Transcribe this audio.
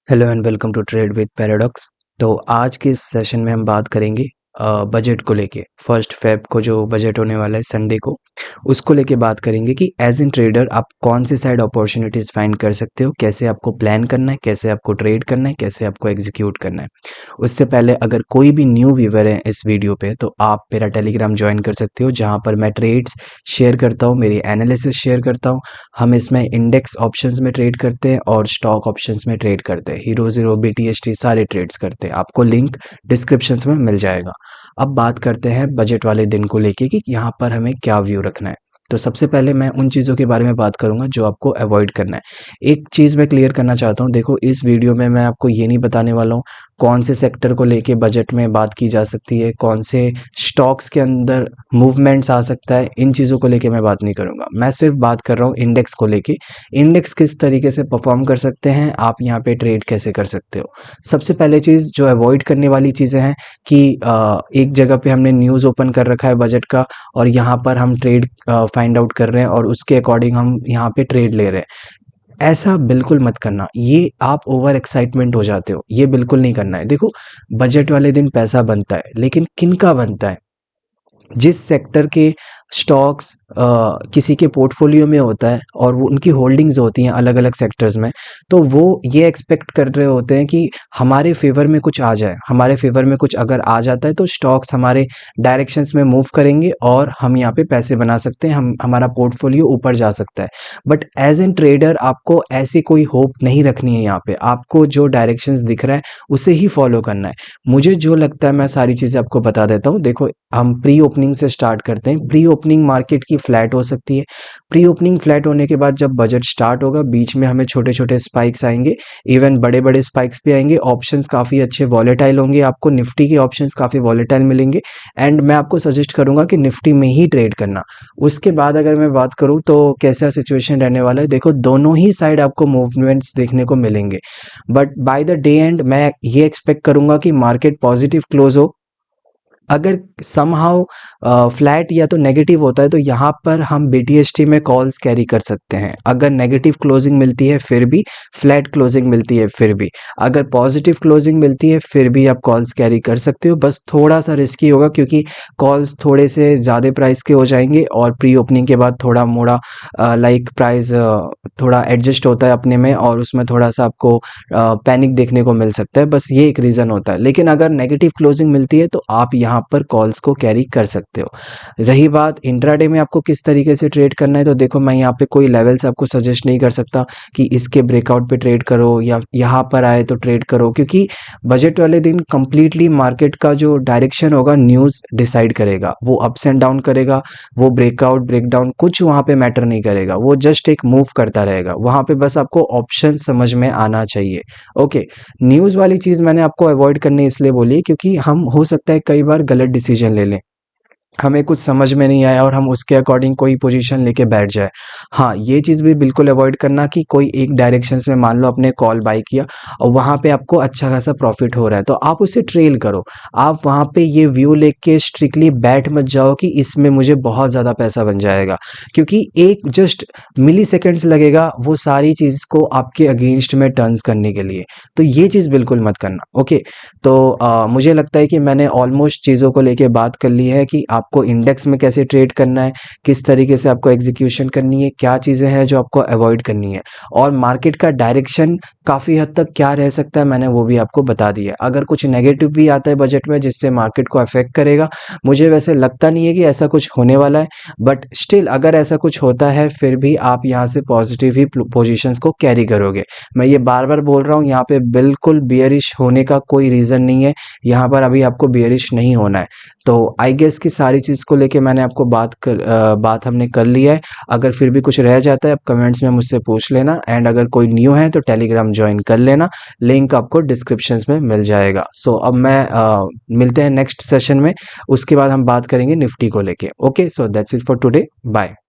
Hello and welcome to trade with Paradox. तो आज के इस सेशन में हम बात करेंगे बजट को लेके। फर्स्ट फेब को जो बजट होने वाला है संडे को, उसको लेके बात करेंगे कि एज एन ट्रेडर आप कौन सी साइड अपॉर्चुनिटीज़ फाइंड कर सकते हो, कैसे आपको प्लान करना है, कैसे आपको ट्रेड करना है, कैसे आपको एग्जीक्यूट करना है। उससे पहले अगर कोई भी न्यू व्यूवर है इस वीडियो पे तो आप मेरा टेलीग्राम ज्वाइन कर सकते हो, जहाँ पर मैं ट्रेड्स शेयर करता हूँ, मेरी एनालिसिस शेयर करता हूँ। हम इसमें इंडेक्स ऑप्शंस में ट्रेड करते हैं और स्टॉक ऑप्शंस में ट्रेड करते हैं, हीरो ज़ीरो BTST सारे ट्रेड्स करते हैं। आपको लिंक डिस्क्रिप्शंस में मिल जाएगा। अब बात करते हैं बजट वाले दिन को लेके कि यहाँ पर हमें क्या व्यू रखना है। तो सबसे पहले मैं उन चीज़ों के बारे में बात करूंगा जो आपको अवॉइड करना है। एक चीज़ मैं क्लियर करना चाहता हूँ, देखो इस वीडियो में मैं आपको ये नहीं बताने वाला हूँ कौन से सेक्टर को लेके बजट में बात की जा सकती है, कौन से स्टॉक्स के अंदर मूवमेंट्स आ सकता है। इन चीज़ों को लेके मैं बात नहीं करूँगा, मैं सिर्फ बात कर रहा हूँ इंडेक्स को लेके। इंडेक्स किस तरीके से परफॉर्म कर सकते हैं, आप यहाँ पे ट्रेड कैसे कर सकते हो। सबसे पहले चीज़ जो अवॉइड करने वाली चीज़ें हैं कि एक जगह पे हमने न्यूज़ ओपन कर रखा है बजट का और यहाँ पर हम ट्रेड फाइंड आउट कर रहे हैं और उसके अकॉर्डिंग हम यहाँ पे ट्रेड ले रहे हैं। ऐसा बिल्कुल मत करना, ये आप ओवर एक्साइटमेंट हो जाते हो, ये बिल्कुल नहीं करना है। देखो बजट वाले दिन पैसा बनता है, लेकिन किन का बनता है? जिस सेक्टर के स्टॉक्स किसी के पोर्टफोलियो में होता है और वो उनकी होल्डिंग्स होती हैं अलग अलग सेक्टर्स में, तो वो ये एक्सपेक्ट कर रहे होते हैं कि हमारे फेवर में कुछ आ जाए। हमारे फेवर में कुछ अगर आ जाता है तो स्टॉक्स हमारे डायरेक्शंस में मूव करेंगे और हम यहाँ पे पैसे बना सकते हैं, हमारा पोर्टफोलियो ऊपर जा सकता है। बट एज एन ट्रेडर आपको ऐसी कोई होप नहीं रखनी है। यहाँ पे आपको जो डायरेक्शंस दिख रहा है उसे ही फॉलो करना है। मुझे जो लगता है मैं सारी चीज़ें आपको बता देता हूँ। देखो हम प्री ओपनिंग से स्टार्ट करते हैं। प्री ओपनिंग मार्केट की फ्लैट हो सकती है। प्री ओपनिंग फ्लैट होने के बाद जब बजट स्टार्ट होगा, बीच में हमें छोटे छोटे स्पाइक्स आएंगे, इवन बड़े बड़े स्पाइक्स भी आएंगे। ऑप्शंस काफ़ी अच्छे वॉलेटाइल होंगे, आपको निफ्टी के ऑप्शंस काफ़ी वॉलेटाइल मिलेंगे एंड मैं आपको सजेस्ट करूंगा कि निफ्टी में ही ट्रेड करना। उसके बाद अगर मैं बात करूं तो कैसा सिचुएशन रहने वाला है, देखो दोनों ही साइड आपको मूवमेंट्स देखने को मिलेंगे, but by the day and मैं ये एक्सपेक्ट करूंगा कि मार्केट पॉजिटिव क्लोज हो। अगर समहाउ फ्लैट या तो नेगेटिव होता है तो यहाँ पर हम BTST में कॉल्स कैरी कर सकते हैं। अगर नेगेटिव क्लोजिंग मिलती है फिर भी, फ्लैट क्लोजिंग मिलती है फिर भी, अगर पॉजिटिव क्लोजिंग मिलती है फिर भी आप कॉल्स कैरी कर सकते हो। बस थोड़ा सा रिस्की होगा क्योंकि कॉल्स थोड़े से ज़्यादा प्राइस के हो जाएंगे और प्री ओपनिंग के बाद थोड़ा मोड़ा लाइक प्राइस थोड़ा एडजस्ट होता है अपने में और उसमें थोड़ा सा आपको पैनिक देखने को मिल सकता है। बस ये एक रीज़न होता है। लेकिन अगर नेगेटिव क्लोजिंग मिलती है तो आप यहाँ पर कॉल्स को कैरी कर सकते हो। रही बात इंट्राडे में आपको किस तरीके से ट्रेड करना है, तो देखो मैं यहाँ पे कोई लेवल्स आपको सजेस्ट नहीं कर सकता कि इसके ब्रेकआउट पे ट्रेड करो या यहाँ पर आए तो ट्रेड करो, क्योंकि बजट वाले दिन कंप्लीटली मार्केट का जो डायरेक्शन होगा न्यूज़ डिसाइड करेगा। वो अप्स एंड डाउन करेगा, वो ब्रेकआउट ब्रेकडाउन कुछ वहाँ पे मैटर नहीं करेगा, वो जस्ट एक मूव करता रहेगा। वहाँ पे बस आपको ऑप्शन समझ में आना चाहिए। ओके, न्यूज़ वाली चीज़ मैंने आपको अवॉइड करने इसलिए बोली है क्योंकि हम हो सकता है कई बार गलत डिसीजन ले लें, हमें कुछ समझ में नहीं आया और हम उसके अकॉर्डिंग कोई पोजीशन लेके बैठ जाए। हाँ, ये चीज़ भी बिल्कुल अवॉइड करना कि कोई एक डायरेक्शंस में मान लो आपने कॉल बाय किया और वहाँ पे आपको अच्छा खासा प्रॉफिट हो रहा है तो आप उसे ट्रेल करो। आप वहाँ पे ये व्यू लेके स्ट्रिक्टली बैठ मत जाओ कि इसमें मुझे बहुत ज़्यादा पैसा बन जाएगा, क्योंकि एक जस्ट मिली सेकेंड्स लगेगा वो सारी चीज़ को आपके अगेंस्ट में टर्न्स करने के लिए। तो ये चीज़ बिल्कुल मत करना। ओके, तो मुझे लगता है कि मैंने ऑलमोस्ट चीज़ों को लेके बात कर ली है कि आपको इंडेक्स में कैसे ट्रेड करना है, किस तरीके से आपको एग्जीक्यूशन करनी है, क्या चीज़ें हैं जो आपको अवॉइड करनी है, और मार्केट का डायरेक्शन काफ़ी हद तक क्या रह सकता है मैंने वो भी आपको बता दिया। अगर कुछ नेगेटिव भी आता है बजट में जिससे मार्केट को अफेक्ट करेगा, मुझे वैसे लगता नहीं है कि ऐसा कुछ होने वाला है, बट स्टिल अगर ऐसा कुछ होता है फिर भी आप यहाँ से पॉजिटिव ही पोजिशंस को कैरी करोगे। मैं ये बार बार बोल रहा हूँ, यहाँ पे बिल्कुल बियरिश होने का कोई रीज़न नहीं है, यहाँ पर अभी आपको बियरिश नहीं होना है। तो आई गेस कि सारी चीज़ को लेके मैंने आपको बात हमने कर लिया है। अगर फिर भी कुछ रह जाता है आप कमेंट्स में मुझसे पूछ लेना एंड अगर कोई न्यू है तो टेलीग्राम ज्वाइन कर लेना, लिंक आपको डिस्क्रिप्शन में मिल जाएगा। सो अब मैं मिलते हैं नेक्स्ट सेशन में, उसके बाद हम बात करेंगे निफ्टी को लेके। Okay, so that's it for today, bye.